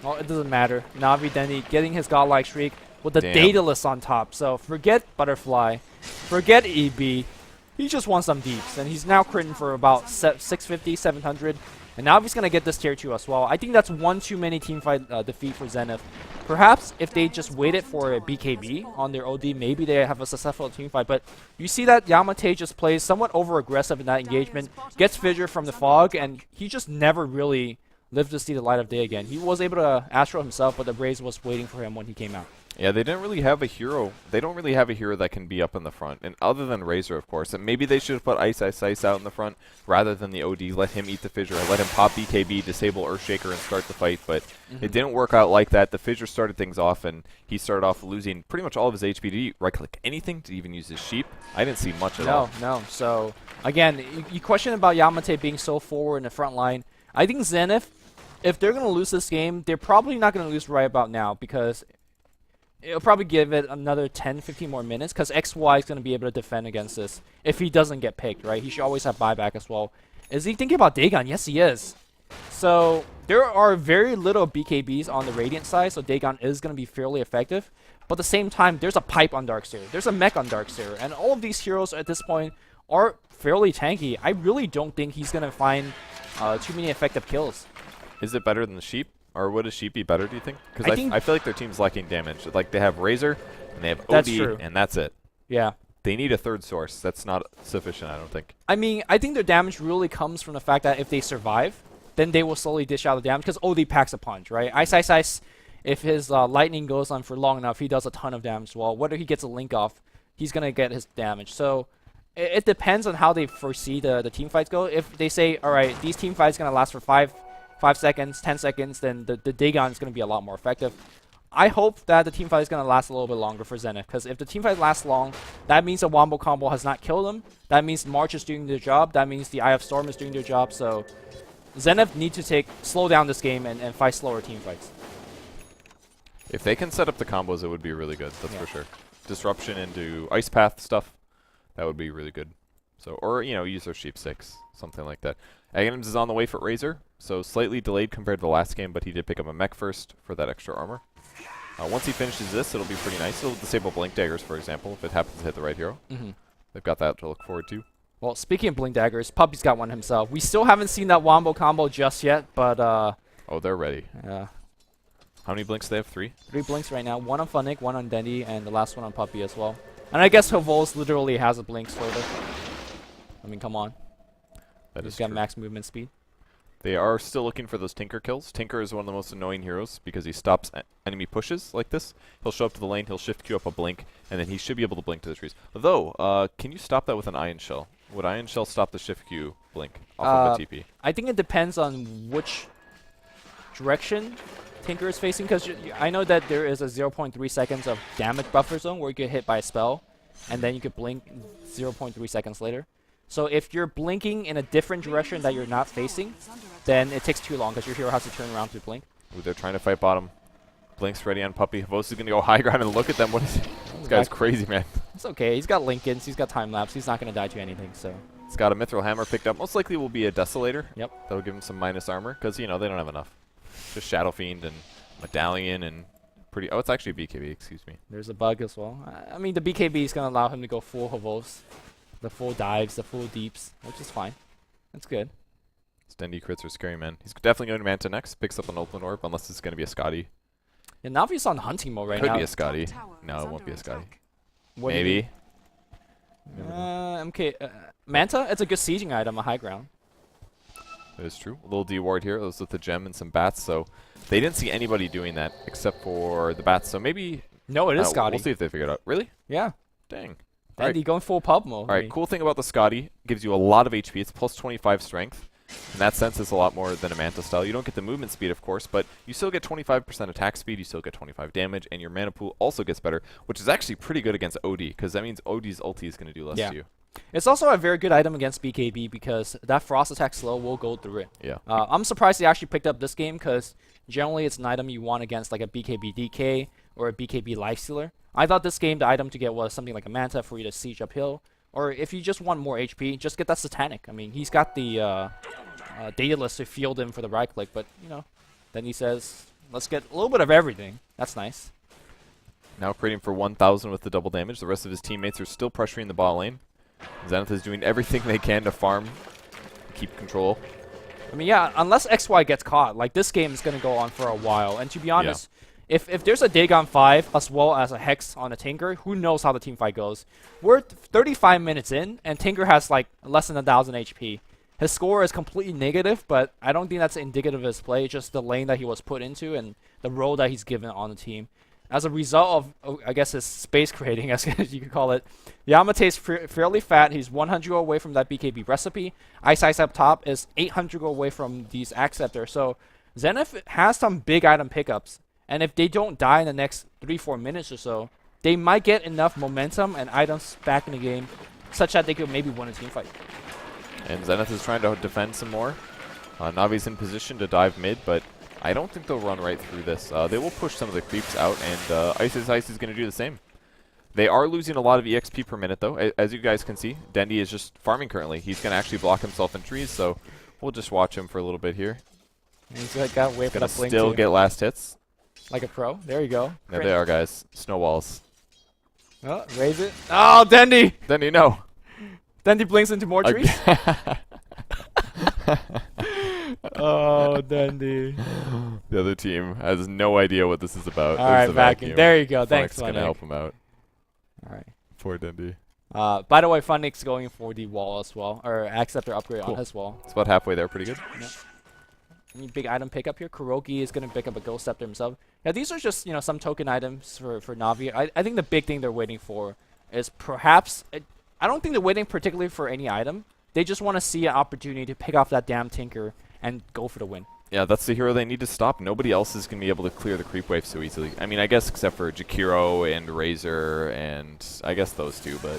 Well, it doesn't matter. Navi Dendy getting his godlike streak with the Damn. Daedalus on top. So forget Butterfly, forget EB. He just wants some deeps, and he's now critting for about 650, 700. And now he's going to get this tier 2 as well. I think that's one too many teamfight defeat for Zenith. Perhaps if they just waited for a BKB on their OD, maybe they have a successful teamfight. But you see that Yamate just plays somewhat over-aggressive in that engagement, gets Fissure from the fog, and he just never really lived to see the light of day again. He was able to Astro himself, but the Braze was waiting for him when he came out. Yeah, they didn't really have a hero. They don't really have a hero that can be up in the front, and other than Razor, of course. And maybe they should have put Ice Ice Ice out in the front rather than the OD. Let him eat the Fissure, let him pop BKB, disable Earthshaker, and start the fight. But it didn't work out like that. The Fissure started things off, and he started off losing pretty much all of his HP. Did he right-click anything to even use his sheep? I didn't see much at all. No. So again, you question about Yamate being so forward in the front line. I think Zenith, if they're going to lose this game, they're probably not going to lose right about now because it'll probably give it another 10, 15 more minutes because XY is going to be able to defend against this if he doesn't get picked, right? He should always have buyback as well. Is he thinking about Dagon? Yes, he is. So there are very little BKBs on the Radiant side, so Dagon is going to be fairly effective. But at the same time, there's a pipe on Darkseer. There's a mech on Darkseer. And all of these heroes at this point are fairly tanky. I really don't think he's going to find too many effective kills. Is it better than the sheep? Or would a sheep be better, do you think? Because I feel like their team's lacking damage. Like, they have Razor, and they have OD, and that's it. Yeah. They need a third source. That's not sufficient, I don't think. I mean, I think their damage really comes from the fact that if they survive, then they will slowly dish out the damage, because OD packs a punch, right? Ice Ice Ice, if his lightning goes on for long enough, he does a ton of damage as well. Whether he gets a link off, he's going to get his damage. So it depends on how they foresee the team fights go. If they say, all right, these team fights going to last for 5 seconds, 10 seconds, then the Dagon is going to be a lot more effective. I hope that the team fight is going to last a little bit longer for Zenith, because if the team fight lasts long, that means the Wombo combo has not killed them. That means March is doing their job. That means the Eye of Storm is doing their job. So Zenith need to slow down this game and fight slower team fights. If they can set up the combos, it would be really good. That's for sure. Disruption into Ice Path stuff, that would be really good. So, or, you know, use their Sheep 6, something like that. Aghanims is on the way for Razor, so slightly delayed compared to the last game, but he did pick up a mech first for that extra armor. Once he finishes this, it'll be pretty nice. It'll disable Blink Daggers, for example, if it happens to hit the right hero. They've got that to look forward to. Well, speaking of Blink Daggers, Puppy's got one himself. We still haven't seen that Wombo combo just yet, but oh, they're ready. Yeah. How many blinks do they have? 3? 3 blinks right now. 1 on Funnick, 1 on Dendy, and the last one on Puppy as well. And I guess Havos literally has a blink slower. I mean, come on. He's got max movement speed. They are still looking for those Tinker kills. Tinker is one of the most annoying heroes because he stops enemy pushes like this. He'll show up to the lane, he'll shift Q up a blink, and then he should be able to blink to the trees. Though, can you stop that with an Ion Shell? Would Ion Shell stop the shift Q blink off of a TP? I think it depends on which direction Tinker is facing, because I know that there is a 0.3 seconds of damage buffer zone where you get hit by a spell, and then you could blink 0.3 seconds later. So if you're blinking in a different direction that you're not facing, then it takes too long because your hero has to turn around to blink. Ooh, they're trying to fight bottom. Blink's ready on Puppy. Havos is going to go high ground and look at them. What is this guy's crazy, man. It's okay. He's got Lincolns. He's got time lapse. He's not going to die to anything. So he's got a Mithril Hammer picked up. Most likely will be a Desolator. Yep. That'll give him some minus armor because, you know, they don't have enough. Just Shadow Fiend and Medallion and pretty... Oh, it's actually BKB. Excuse me. There's a bug as well. I mean, the BKB is going to allow him to go full Havos. The full dives, the full deeps, which is fine. That's good. Stendy crits are scary, man. He's definitely going to Manta next. Picks up an Open Orb, unless it's going to be a Scotty. And Navi's on hunting mode right now. Could be a Scotty. No, it won't be a Scotty. What Maybe. Okay. Manta, it's a good sieging item, a high ground. That is true. A little D ward here. It was with the gem and some bats, so they didn't see anybody doing that except for the bats. So maybe... No, it is Scotty. We'll see if they figure it out. Really? Yeah. Dang. Andy going full pub mode. Alright, cool thing about the Scotty, gives you a lot of HP. It's plus 25 strength. In that sense, it's a lot more than a Manta style. You don't get the movement speed, of course, but you still get 25% attack speed, you still get 25 damage, and your mana pool also gets better, which is actually pretty good against OD, because that means OD's ulti is going to do less to you. It's also a very good item against BKB, because that Frost attack slow will go through it. Yeah. I'm surprised they actually picked up this game, because generally it's an item you want against like a BKB DK or a BKB Lifestealer. I thought this game, the item to get was something like a Manta for you to siege uphill. Or if you just want more HP, just get that Satanic. I mean, he's got the Daedalus to field him for the right click, but, you know, then he says, let's get a little bit of everything. That's nice. Now creating for 1,000 with the double damage. The rest of his teammates are still pressuring the bot lane. Zenith is doing everything they can to farm, keep control. I mean, yeah, unless XY gets caught, like, this game is going to go on for a while. And to be honest, if there's a Dagon 5 as well as a Hex on a Tinker, who knows how the team fight goes. We're 35 minutes in, and Tinker has, like, less than 1,000 HP. His score is completely negative, but I don't think that's indicative of his play, just the lane that he was put into and the role that he's given on the team. As a result of, I guess, his space creating, as you could call it, Yamate's fairly fat. He's 100 away from that BKB recipe. Ice up top is 800 away from these Acceptor. So Zenith has some big item pickups. And if they don't die in the next 3-4 minutes or so, they might get enough momentum and items back in the game such that they could maybe win a team fight. And Zenith is trying to defend some more. Navi's in position to dive mid, but I don't think they'll run right through this. They will push some of the creeps out, and Ice is going to do the same. They are losing a lot of EXP per minute, though. As you guys can see, Dendi is just farming currently. He's going to actually block himself in trees, so we'll just watch him for a little bit here. He's got to wait for that blink still too. Get last hits. Like a pro. There you go. There they are, guys. Snowballs. Oh, raise it. Oh, Dendi! Dendi, no. Dendi blinks into more trees. Oh, Dendi. The other team has no idea what this is about. All right, vacuum. There you go. Thanks, Funnick's going to help him out. All right. Poor Dendi. By the way, Funnick's going for the wall as well, or Acceptor upgrade on as well. It's about halfway there. Pretty good. Yeah. Any big item pickup here? Kuroki is going to pick up a Ghost Scepter himself. Yeah, these are just, some token items for Na'Vi. I think the big thing they're waiting for is perhaps... I don't think they're waiting particularly for any item. They just want to see an opportunity to pick off that damn Tinker and go for the win. Yeah, that's the hero they need to stop. Nobody else is going to be able to clear the creep wave so easily. I mean, I guess except for Jakiro and Razor and I guess those two, but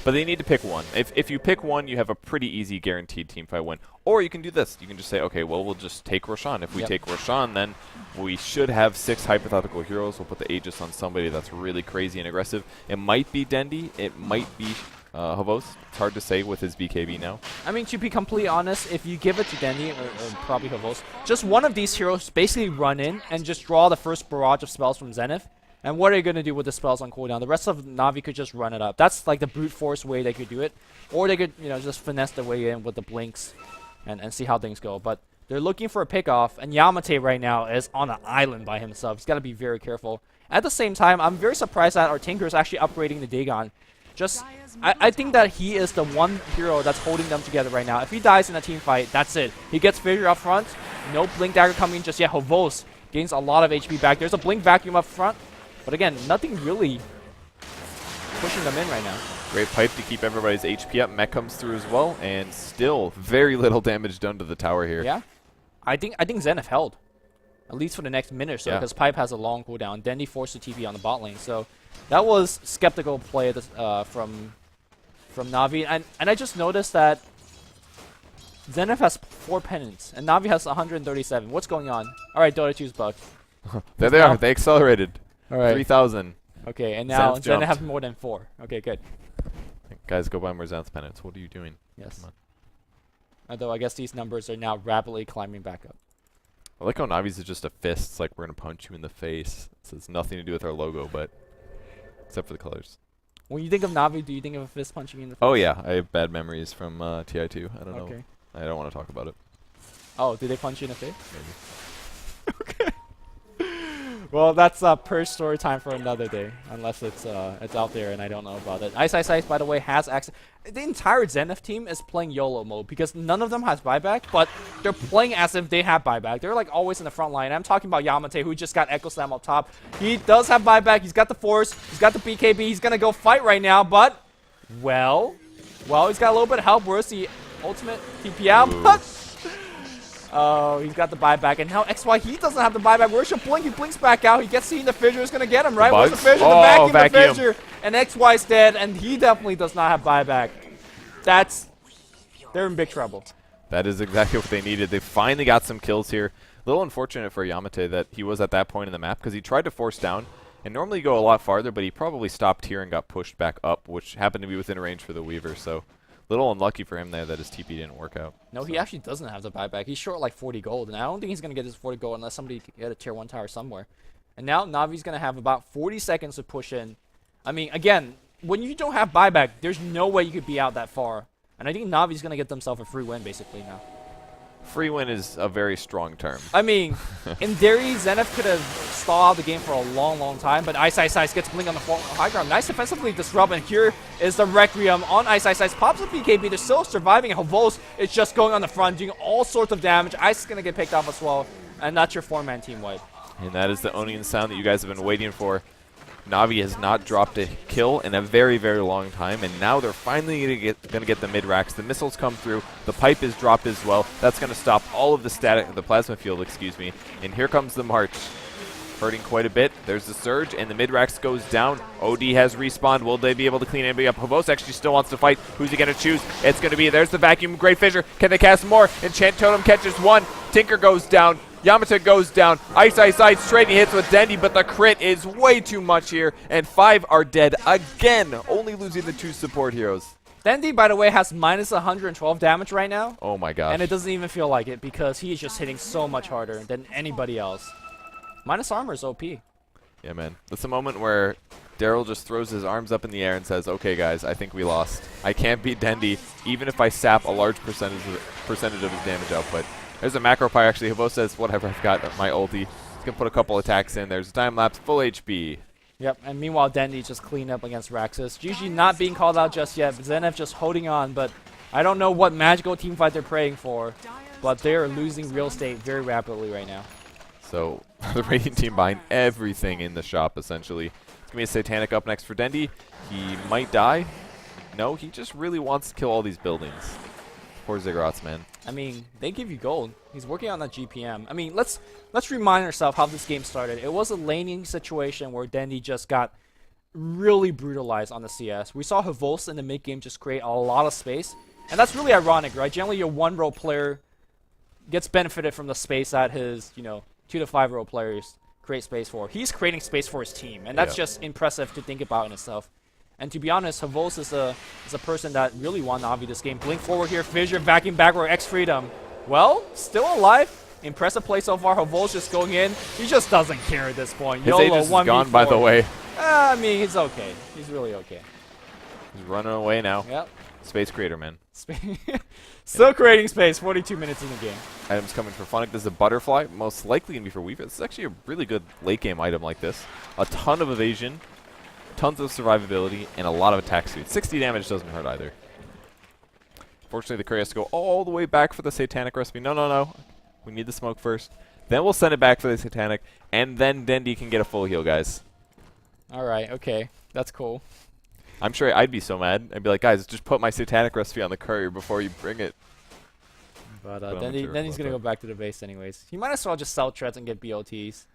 they need to pick one. If you pick one, you have a pretty easy guaranteed teamfight win. Or you can do this. You can just say, okay, well, we'll just take Roshan. If we take Roshan, then we should have 6 hypothetical heroes. We'll put the Aegis on somebody that's really crazy and aggressive. It might be Dendi. It might be Havos. It's hard to say with his BKB now. I mean, to be completely honest, if you give it to Dendi or probably Havos, just one of these heroes basically run in and just draw the first barrage of spells from Zenith. And what are you going to do with the spells on cooldown? The rest of Na'Vi could just run it up. That's like the brute force way they could do it. Or they could, just finesse their way in with the blinks and see how things go. But they're looking for a pickoff, and Yamate right now is on an island by himself. He's got to be very careful. At the same time, I'm very surprised that our Tinker is actually upgrading the Dagon. I think that he is the one hero that's holding them together right now. If he dies in a team fight, that's it. He gets Fissure up front. No Blink Dagger coming just yet. Havos gains a lot of HP back. There's a Blink Vacuum up front. But again, nothing really pushing them in right now. Great pipe to keep everybody's HP up. Mech comes through as well, and still very little damage done to the tower here. Yeah, I think Zenith held, at least for the next minute or so, because Pipe has a long cooldown. Dendi forced the TP on the bot lane, so that was skeptical play from Na'Vi. And I just noticed that Zenith has 4 pennants, and Na'Vi has 137. What's going on? All right, Dota 2's bugged. There they are. They accelerated. All right. 3,000. Okay, and now Zenith have more than 4. Okay, good. Guys, go buy more Zenith pennants. What are you doing? Yes. Although I guess these numbers are now rapidly climbing back up. I like how Navi's is just a fist. It's like we're going to punch you in the face. It has nothing to do with our logo, but except for the colors. When you think of Na'Vi, do you think of a fist punching you in the face? Oh, yeah. I have bad memories from TI2. I don't know. I don't want to talk about it. Oh, did they punch you in the face? Maybe. Okay. Well, that's per story time for another day, unless it's out there and I don't know about it. Ice, by the way, has access. The entire Zenith team is playing YOLO mode because none of them has buyback, but they're playing as if they have buyback. They're like always in the front line. I'm talking about Yamate, who just got Echo Slam up top. He does have buyback. He's got the Force. He's got the BKB. He's gonna go fight right now, but well, he's got a little bit of help. Where's the ultimate TP out? Oh, he's got the buyback, and now XY, he doesn't have the buyback. Where's your blink? He blinks back out. He gets seen the fissure. Is going to get him, right? Where's the fissure? Oh, the vacuum, the fissure. And XY's dead, and he definitely does not have buyback. They're in big trouble. That is exactly what they needed. They finally got some kills here. A little unfortunate for Yamate that he was at that point in the map, because he tried to force down, and normally go a lot farther, but he probably stopped here and got pushed back up, which happened to be within range for the Weaver. So Little unlucky for him there that his TP didn't work out. No, so. he actually doesn't have the buyback. He's short like 40 gold, and I don't think he's going to get his 40 gold unless somebody can get a tier 1 tower somewhere. And now Navi's going to have about 40 seconds to push in. I mean, again, when you don't have buyback, there's no way you could be out that far. And I think Navi's going to get themselves a free win, basically, now. Free win is a very strong term. I mean, in theory, Zenith could have stalled out the game for a long, long time, but Ice gets Blink on the high ground. Nice defensively disrupt, and here is the Requiem on Ice. Pops up BKB. They're still surviving. Havos is just going on the front, doing all sorts of damage. Ice is going to get picked off as well, and that's your 4-man team wipe. And that is the Onion sound that you guys have been waiting for. Navi has not dropped a kill in a very, very long time, and now they're finally going to get the mid-racks. The missiles come through. The pipe is dropped as well. That's going to stop all of the plasma field, excuse me. And here comes the march. Hurting quite a bit. There's the surge, and the mid-racks goes down. OD has respawned. Will they be able to clean anybody up? Havos actually still wants to fight. Who's he going to choose? It's going to be, there's the vacuum. Great Fissure. Can they cast more? Enchant Totem catches one. Tinker goes down. Yamata goes down. Ice trading hits with Dendi, but the crit is way too much here, and 5 are dead again, only losing the 2 support heroes. Dendi, by the way, has minus 112 damage right now. Oh my gosh. And it doesn't even feel like it because he is just hitting so much harder than anybody else. Minus armor is OP. Yeah, man. That's a moment where Daryl just throws his arms up in the air and says, okay, guys, I think we lost. I can't beat Dendi, even if I sap a large percentage of his damage output. There's a macro pyre, actually. Havo says, whatever, I've got my ulti. He's going to put a couple attacks in. There's a time lapse, full HP. Yep, and meanwhile, Dendi just cleaned up against Raxus. GG not being called out just yet, but Zenith just holding on, but I don't know what magical teamfight they're praying for, but they're losing real estate very rapidly right now. So, the Radiant team buying everything in the shop, essentially. It's going to be a Satanic up next for Dendi. He might die. No, he just really wants to kill all these buildings. Poor Ziggurat's, man. I mean, they give you gold. He's working on that GPM. I mean, let's remind ourselves how this game started. It was a laning situation where Dendi just got really brutalized on the CS. We saw Havos in the mid game just create a lot of space, and that's really ironic, right? Generally, your 1-row player gets benefited from the space that his 2 to 5-row players create space for. He's creating space for his team, and that's just impressive to think about in itself. And to be honest, Havos is a person that really won Navi this game. Blink forward here, Fissure, vacuum backward, X Freedom. Well, still alive. Impressive play so far. Havos just going in. He just doesn't care at this point. His Aegis is gone, by the way. I mean, he's okay. He's really okay. He's running away now. Yep. Space Creator, man. Still creating space. 42 minutes in the game. Items coming for Funnick. This is a Butterfly. Most likely going to be for Weaver. This is actually a really good late game item like this. A ton of evasion. Tons of survivability, and a lot of attack speed. 60 damage doesn't hurt either. Fortunately, the Courier has to go all the way back for the Satanic recipe. No. We need the smoke first. Then we'll send it back for the Satanic, and then Dendi can get a full heal, guys. Alright, okay. That's cool. I'm sure I'd be so mad. I'd be like, guys, just put my Satanic recipe on the Courier before you bring it. But Dendi's going to go back to the base anyways. He might as well just sell treads and get BOTs.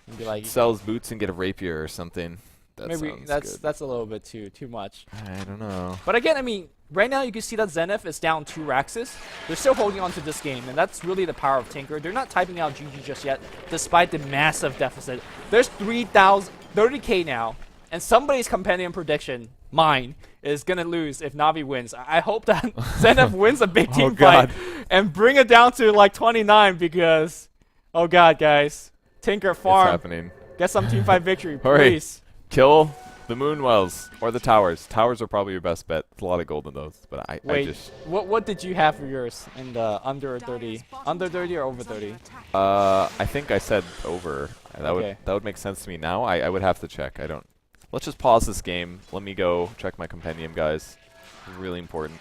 And be like, sell his boots and get a rapier or something. Maybe that's a little bit too much. I don't know. But again, I mean, right now you can see that Zenith is down 2 Raxus. They're still holding on to this game, and that's really the power of Tinker. They're not typing out GG just yet, despite the massive deficit. There's 30K now, and somebody's compendium prediction, mine, is gonna lose if Navi wins. I hope that Zenith wins a big team fight and bring it down to like 29 because, oh god, guys, Tinker farm. It's happening. Get some team fight victory, please. Kill the Moonwells or the towers. Towers are probably your best bet. There's a lot of gold in those, but I just. What did you have for yours in the under 30? Under 30 or over 30? I think I said over. Okay. That would make sense to me now. I would have to check. I don't. Let's just pause this game. Let me go check my compendium, guys. It's really important.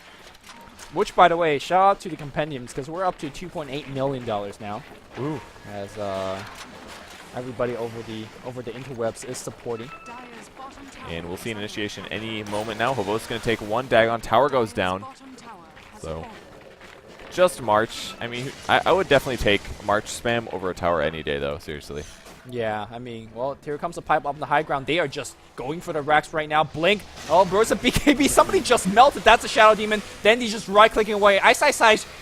Which, by the way, shout out to the compendiums because we're up to $2.8 million now. Ooh. As everybody over the interwebs is supporting. And we'll see an initiation any moment now. Havos going to take one Dagon. Tower goes down. So, just March. I mean, I would definitely take March spam over a tower any day, though. Seriously. Yeah, I mean, well, here comes a pipe up on the high ground. They are just going for the racks right now. Blink. Oh, burst of BKB. Somebody just melted. That's a Shadow Demon. Then he's just right-clicking away. Ice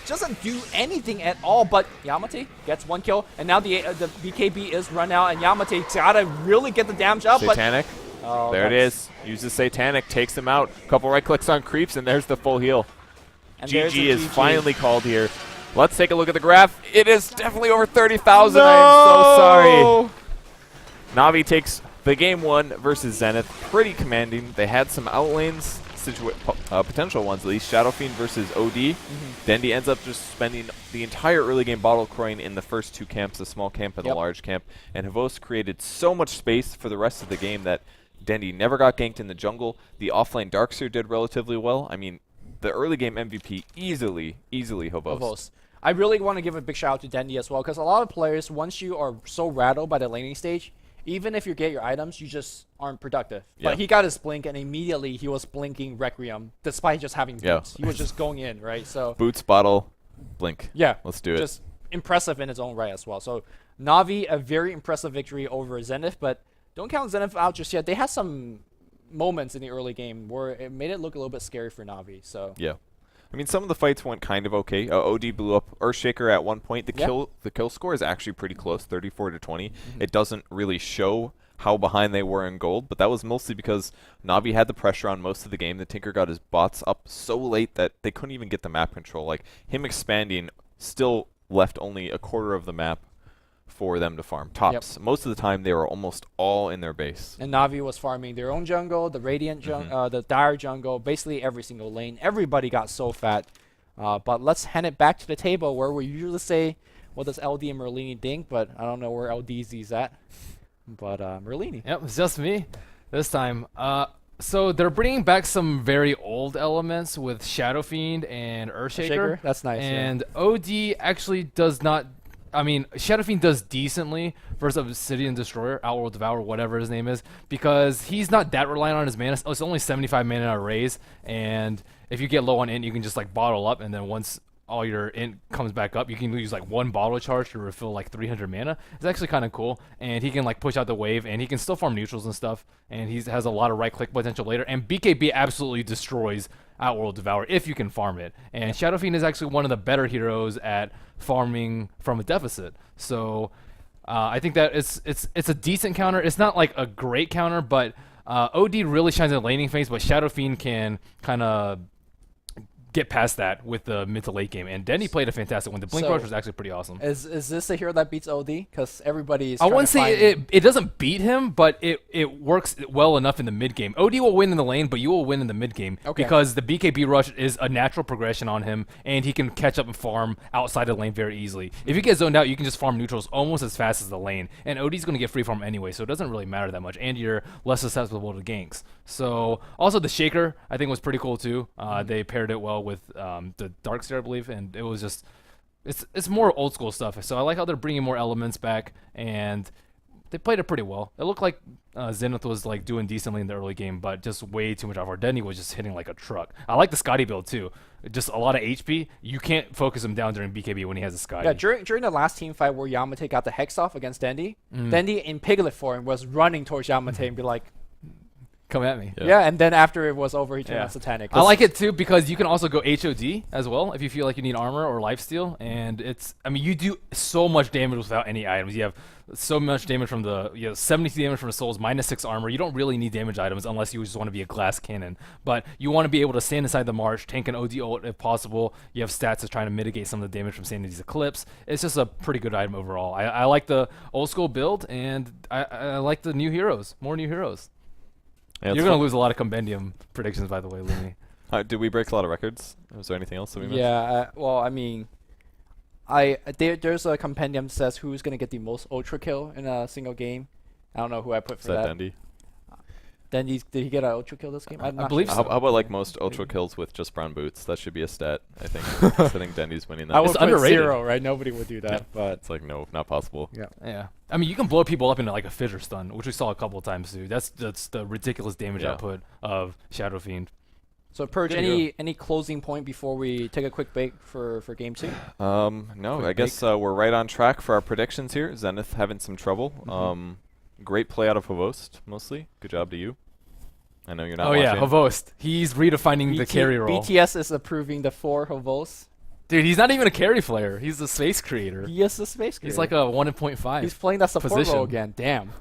doesn't do anything at all, but Yamate gets 1 kill. And now the BKB is run out, and Yamate gotta really get the damage up. Satanic. But, there it is. Uses Satanic. Takes him out. Couple right-clicks on creeps, and there's the full heal. And there's a GG is GG. finally called here. Let's take a look at the graph. It is definitely over 30,000. I am so sorry. Navi takes the game 1 versus Zenith. Pretty commanding. They had some outlanes, potential ones at least. Shadow Fiend versus OD. Dendi ends up just spending the entire early game bottle crowing in the first 2 camps, the small camp and the large camp. And Havos created so much space for the rest of the game that Dendi never got ganked in the jungle. The offlane Darkseer did relatively well. I mean, the early game MVP easily Havos. I really want to give a big shout out to Dendi as well, because a lot of players, once you are so rattled by the laning stage, even if you get your items, you just aren't productive. Yeah. But he got his blink, and immediately he was blinking Requiem, despite just having boots. He was just going in, right? So Boots, bottle, blink. yeah, Let's do it. Just impressive in its own right as well. So Navi, a very impressive victory over Zenith, but don't count Zenith out just yet. They had some moments in the early game where it made it look a little bit scary for Navi. So yeah. I mean, some of the fights went kind of okay. OD blew up Earthshaker at one point. The kill score is actually pretty close, 34-20. It doesn't really show how behind they were in gold, but that was mostly because Navi had the pressure on most of the game. The Tinker got his bots up so late that they couldn't even get the map control. Like, him expanding still left only a quarter of the map for them to farm. Tops. Most of the time, they were almost all in their base. And Navi was farming their own jungle, the Radiant jungle, the Dire jungle, basically every single lane. Everybody got so fat. But let's hand it back to the table where we usually say, what does LD and Merlini think? But I don't know where LDZ's at. But Merlini. Yep, it's just me this time. So they're bringing back some very old elements with Shadow Fiend and Earthshaker. That's nice. And OD actually does not. I mean, Shadow Fiend does decently versus Obsidian Destroyer, Outworld Devourer, whatever his name is, because he's not that reliant on his mana. It's only 75 mana on a raise, and if you get low on int, you can just like bottle up, and then once all your int comes back up, you can use like 1 bottle charge to refill like 300 mana. It's actually kind of cool, and he can like push out the wave, and he can still farm neutrals and stuff, and he has a lot of right-click potential later, and BKB absolutely destroys Outworld Devour if you can farm it. And Shadow Fiend is actually one of the better heroes at farming from a deficit. So I think that it's a decent counter. It's not like a great counter, but OD really shines in the laning phase, but Shadow Fiend can kind of get past that with the mid to late game. And Denny played a fantastic one. The Blink Rush was actually pretty awesome. Is this the hero that beats OD? Because everybody's. I wouldn't say it doesn't beat him, but it works well enough in the mid game. OD will win in the lane, but you will win in the mid game because the BKB rush is a natural progression on him, and he can catch up and farm outside the lane very easily. If you get zoned out, you can just farm neutrals almost as fast as the lane, and OD's going to get free farm anyway, so it doesn't really matter that much, and you're less susceptible to ganks. So also the Shaker I think was pretty cool too. They paired it well with the Darkseer, I believe, and it was just it's more old school stuff. So I like how they're bringing more elements back, and they played it pretty well. It looked like Zenith was like doing decently in the early game, but just way too much off. Our Denny was just hitting like a truck. I like the Scotty build too. Just a lot of HP. You can't focus him down during BKB when he has a Scotty. Yeah, during the last team fight where Yamate got the Hex off against Dendi, Dendi in Piglet form was running towards Yamate and be like, come at me. Yeah, and then after it was over, he turned on Satanic. I like it too because you can also go HOD as well if you feel like you need armor or lifesteal, and I mean, you do so much damage without any items. You have so much damage from the 70 damage from the souls, -6 armor. You don't really need damage items unless you just want to be a glass cannon. But you want to be able to stand inside the march, tank an OD ult if possible. You have stats to try to mitigate some of the damage from Sanity's Eclipse. It's just a pretty good item overall. I like the old school build, and I like the new heroes. More new heroes. Yeah, you're going to lose a lot of compendium predictions, by the way, Lumi. Did we break a lot of records? Was there anything else that we missed? Yeah, well, I mean, there's a compendium that says who's going to get the most ultra kill in a single game. I don't know who I put for that. Dendi? Dendi, did he get an ultra kill this game? I believe so. How about like most ultra kills with just brown boots? That should be a stat, I think. I think Dendi's winning that. I would it's put underrated. 0, right? Nobody would do that, but it's like, no, not possible. Yeah. I mean, you can blow people up into like a fissure stun, which we saw a couple of times too. That's the ridiculous damage output of Shadow Fiend. So Purge, any closing point before we take a quick break for game 2? No, I guess we're right on track for our predictions here. Zenith having some trouble. Great play out of Havost, mostly. Good job to you. I know you're not watching. Oh yeah, Havost. He's redefining the carry role. BTS is approving the 4 Havost. Dude, he's not even a carry player. He's a space creator. He is the space creator. He's like a 1.5. He's playing that support role again. Damn.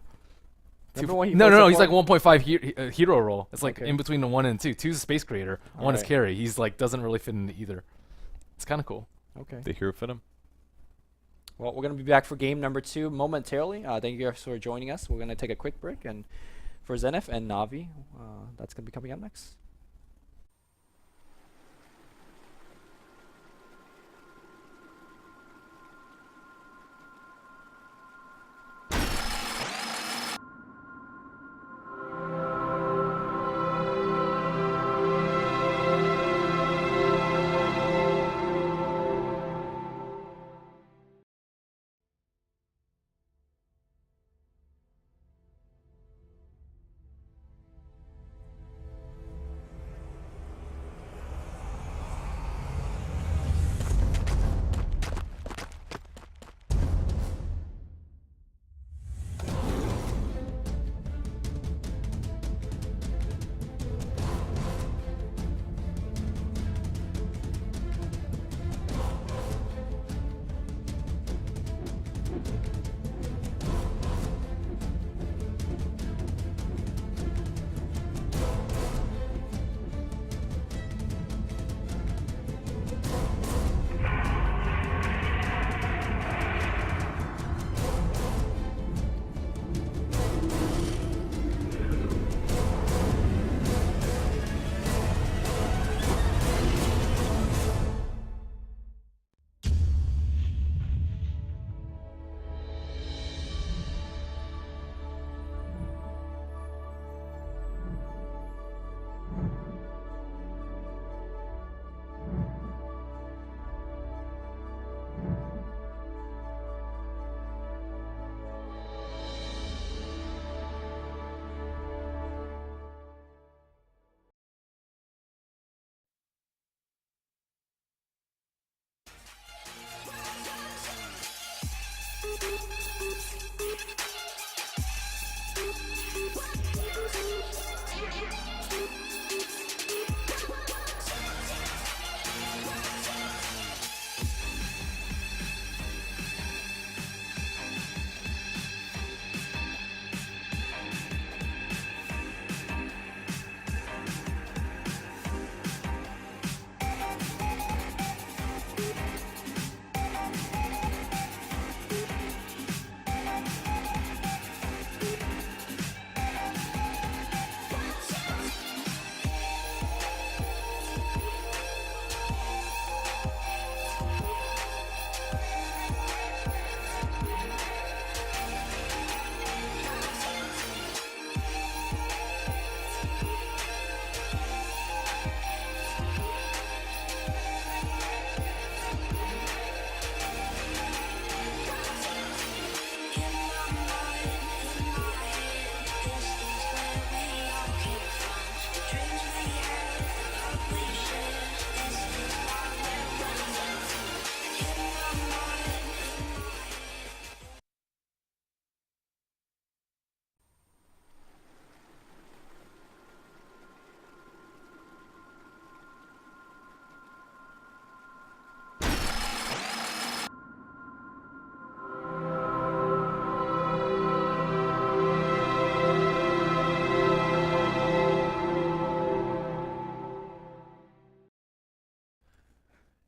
Remember when he No, plays he's like support? 1.5 hero role. It's like Okay. in between the 1 and 2. 2 is space creator. 1 is Alright. carry. He's like doesn't really fit into either. It's kind of cool. Okay. The hero fit him. Well, we're going to be back for game number 2 momentarily. Thank you guys for joining us. We're going to take a quick break, and for Zenith and Navi, that's going to be coming up next.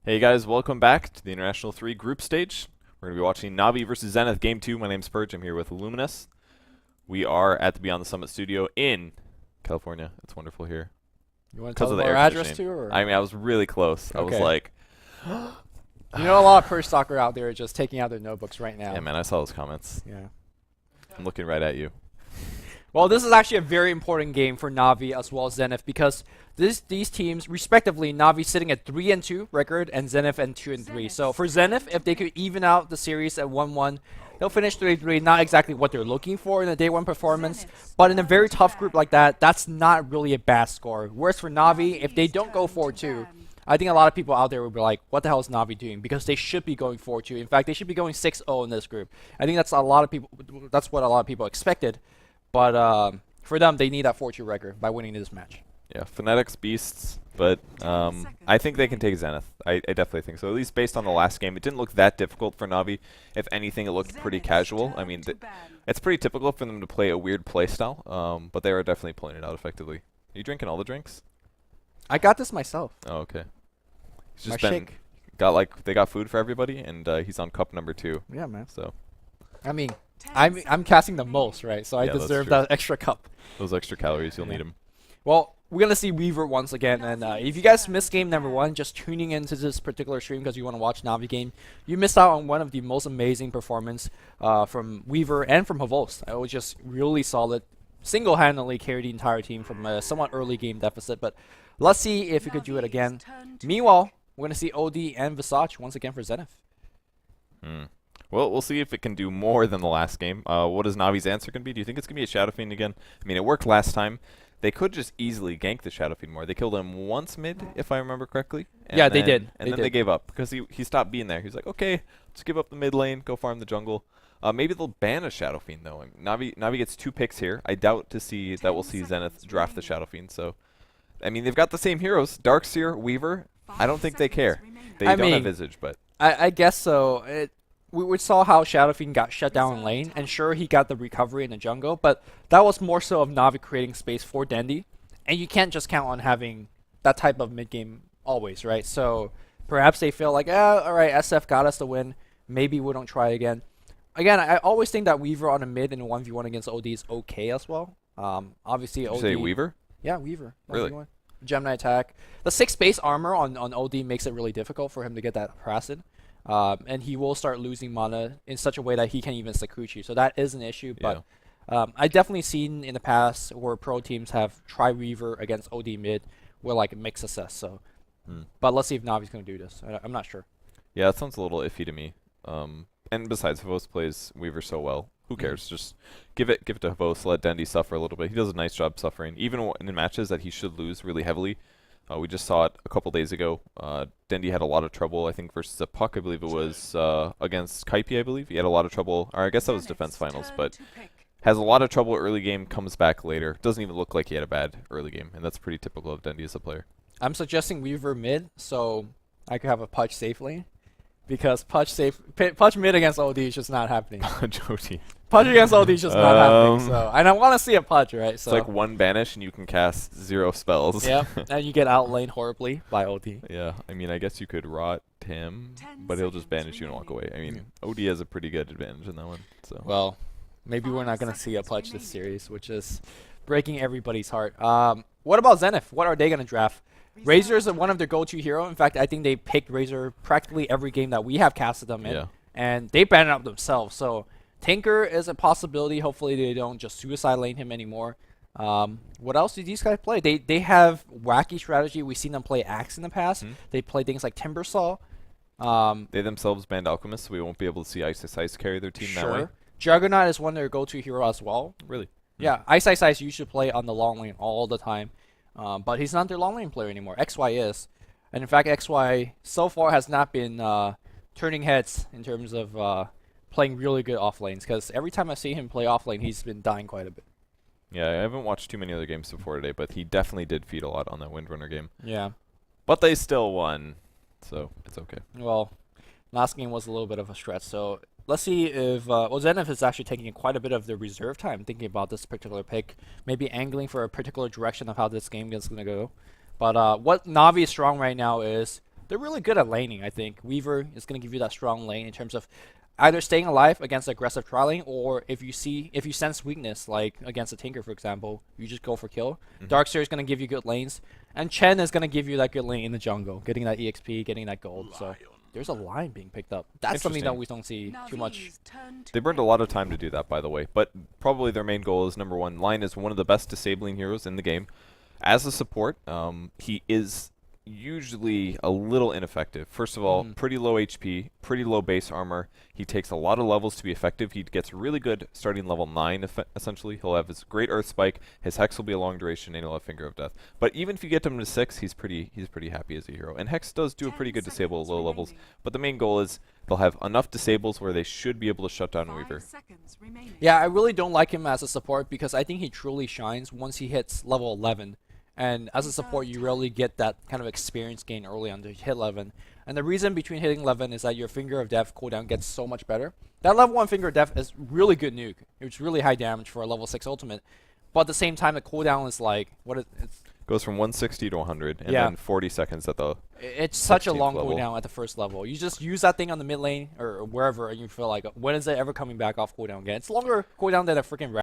Hey guys, welcome back to the International 3 group stage. We're going to be watching Navi versus Zenith Game 2. My name's Purge. I'm here with Luminous. We are at the Beyond the Summit studio in California. It's wonderful here. You want to Because tell of them the our air address conditioning. too? Or? I mean, I was really close. I was Okay. like, You know, a lot of Purge stalker out there just taking out their notebooks right now. yeah, man, I saw those comments. Yeah. I'm looking right at you. Well, this is actually a very important game for Navi as well as Zenith because these teams, respectively, Navi sitting at 3-2 record and Zenith at 2-3. So for Zenith, if they could even out the series at 1-1, they'll finish 3-3. Not exactly what they're looking for in a day one performance, but in a very tough group like that, that's not really a bad score. Whereas for Navi, if they don't go 4-2, I think a lot of people out there will be like, what the hell is Navi doing? Because they should be going 4-2. In fact, they should be going 6-0 in this group. I think that's what a lot of people expected. But for them, they need that 4-2 record by winning this match. Yeah, Fnatic's beasts, but I think they can take Zenith. I definitely think so. At least based on the last game, it didn't look that difficult for Navi. If anything, it looked pretty casual. I mean, it's pretty typical for them to play a weird playstyle, but they are definitely pulling it out effectively. Are you drinking all the drinks? I got this myself. Oh, okay. He's My just shake. they got food for everybody, and he's on cup number 2. Yeah, man. So I mean, I'm casting the most, right? So I Yeah, that's deserve true. that extra cup. those extra calories, you'll Yeah. need them. Well, we're gonna see Weaver once again, and if you guys missed game number 1, just tuning into this particular stream because you want to watch Navi game, you missed out on one of the most amazing performance from Weaver and from Havos. It was just really solid, single-handedly carried the entire team from a somewhat early game deficit. But let's see if we could do it again. Meanwhile, we're gonna see OD and Visage once again for Zenith. Well, we'll see if it can do more than the last game. What is Navi's answer going to be? Do you think it's going to be a Shadow Fiend again? I mean, it worked last time. They could just easily gank the Shadow Fiend more. They killed him once mid, if I remember correctly. And Yeah, they did. And then they gave up because he stopped being there. He's like, okay, let's give up the mid lane, go farm the jungle. Maybe they'll ban a Shadow Fiend, though. Navi gets 2 picks here. I doubt to see that we'll see Zenith draft the Shadow Fiend. So, I mean, they've got the same heroes, Darkseer, Weaver. I don't think they care. They I don't mean, have Visage, but I guess so. We saw how Shadow Fiend got shut down in lane, and sure, he got the recovery in the jungle, but that was more so of Navi creating space for Dendi, and you can't just count on having that type of mid-game always, right? So perhaps they feel like, alright, SF got us the win, maybe we don't try again. Again, I always think that Weaver on a mid in a 1v1 against OD is okay as well. Obviously, did OD... you say Weaver? Yeah, Weaver. 1v1. Really? Gemini attack. The 6 base armor on OD makes it really difficult for him to get that harassed. And he will start losing mana in such a way that he can't even Sakuchi. So that is an issue. But I definitely seen in the past where pro teams have tried Weaver against OD mid with like mixed success. So, but let's see if Navi's going to do this. I'm not sure. Yeah, that sounds a little iffy to me. And besides, Havos plays Weaver so well. Who cares? Just give it to Havos. Let Dendi suffer a little bit. He does a nice job suffering, even in matches that he should lose really heavily. We just saw it a couple days ago. Dendi had a lot of trouble, I think, versus a Puck. I believe it was against Kaipi, I believe. He had a lot of trouble. Or I guess that was defense finals, but has a lot of trouble early game, comes back later. Doesn't even look like he had a bad early game, and that's pretty typical of Dendi as a player. I'm suggesting Weaver mid so I could have a Pudge safe lane. Because Pudge mid against OD is just not happening. Jody. Pudge against OD is just not happening. So, and I want to see a Pudge, right? So It's like 1 banish and you can cast 0 spells. yeah, and you get outlaned horribly by OD. Yeah, I mean, I guess you could rot him, but he'll just banish you and walk away. I mean, OD has a pretty good advantage in that one. So Well, maybe we're not going to see a Pudge this series, which is breaking everybody's heart. What about Zenith? What are they going to draft? Razor is one of their go-to hero. In fact, I think they picked Razor practically every game that we have casted them in. Yeah. And they banned it up themselves. So Tinker is a possibility. Hopefully they don't just suicide lane him anymore. What else do these guys play? They have wacky strategy. We've seen them play Axe in the past. They play things like Timbersaw. They themselves banned Alchemist, so we won't be able to see Ice carry their team that way. Juggernaut is one of their go-to hero as well. Really? Yeah, Ice usually play on the long lane all the time. But he's not their long lane player anymore. XY is. And in fact, XY so far has not been turning heads in terms of playing really good off lanes. Because every time I see him play off lane, he's been dying quite a bit. Yeah, I haven't watched too many other games before today, but he definitely did feed a lot on that Windrunner game. Yeah. But they still won, so it's okay. Well, last game was a little bit of a stretch. So let's see if Zenith is actually taking quite a bit of the reserve time thinking about this particular pick, maybe angling for a particular direction of how this game is going to go. But what Navi is strong right now is they're really good at laning, I think. Weaver is going to give you that strong lane in terms of either staying alive against aggressive trialing, or if you sense weakness, like against a Tinker, for example, you just go for kill. Darkseer is going to give you good lanes, and Chen is going to give you that good lane in the jungle, getting that EXP, getting that gold. So there's a line being picked up. That's something that we don't see too much. They burned a lot of time to do that, by the way. But probably their main goal is, number 1, Line is one of the best disabling heroes in the game. As a support, he is usually a little ineffective. First of all, pretty low HP, pretty low base armor. He takes a lot of levels to be effective. He gets really good starting level 9, essentially. He'll have his great Earth Spike, his Hex will be a long duration, and he'll have Finger of Death. But even if you get him to 6, he's pretty happy as a hero. And Hex does do a pretty good disable at low levels. But the main goal is they'll have enough disables where they should be able to shut down Weaver. Yeah, I really don't like him as a support because I think he truly shines once he hits level 11. And as a support, you rarely get that kind of experience gain early on to hit 11. And the reason between hitting 11 is that your Finger of Death cooldown gets so much better. That level 1 Finger of Death is really good nuke. It's really high damage for a level 6 ultimate. But at the same time, the cooldown is like, it's Goes from 160 to 100, and Yeah. then 40 seconds at the. It's such a 16th long level. cooldown at the first level. You just use that thing on the mid lane or wherever, and you feel like, when is it ever coming back off cooldown again? It's longer cooldown than a freaking